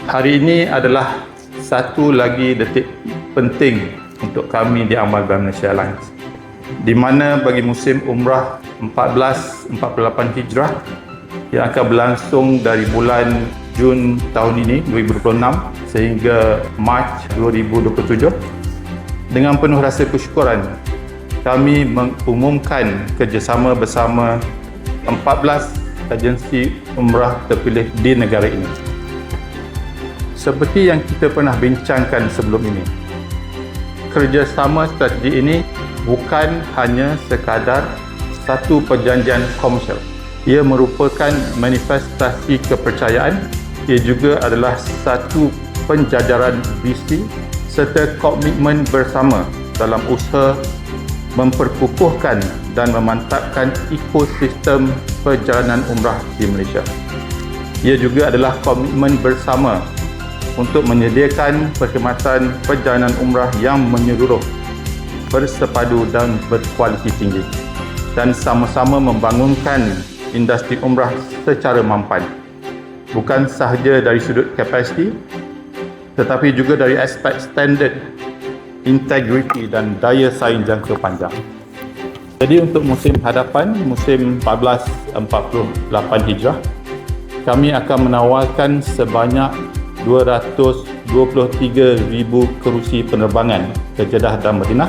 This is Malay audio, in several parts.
Hari ini adalah satu lagi detik penting untuk kami di Amal Bank Malaysia Alliance, di mana bagi musim Umrah 1448 Hijrah yang akan berlangsung dari bulan Jun tahun ini 2026 sehingga Mac 2027, dengan penuh rasa kesyukuran kami mengumumkan kerjasama bersama 14 agensi umrah terpilih di negara ini. Seperti yang kita pernah bincangkan sebelum ini, kerjasama strategi ini bukan hanya sekadar satu perjanjian komersial. Ia merupakan manifestasi kepercayaan. Ia juga adalah satu penjajaran visi serta komitmen bersama dalam usaha memperkukuhkan dan memantapkan ekosistem perjalanan umrah di Malaysia. Ia juga adalah komitmen bersama untuk menyediakan perkhidmatan perjalanan umrah yang menyeluruh, bersepadu dan berkualiti tinggi, dan sama-sama membangunkan industri umrah secara mampan, bukan sahaja dari sudut kapasiti tetapi juga dari aspek standard, integriti dan daya saing jangka panjang. Jadi untuk musim hadapan, musim 1448 Hijrah, kami akan menawarkan sebanyak 223,000 kerusi penerbangan ke Jeddah dan Madinah,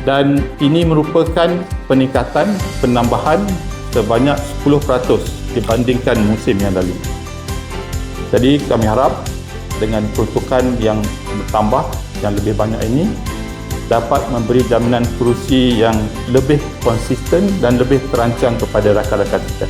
dan ini merupakan penambahan sebanyak 10% dibandingkan musim yang lalu. Jadi kami harap dengan peruntukan yang bertambah, yang lebih banyak ini dapat memberi jaminan kerusi yang lebih konsisten dan lebih terancang kepada rakan-rakan kita.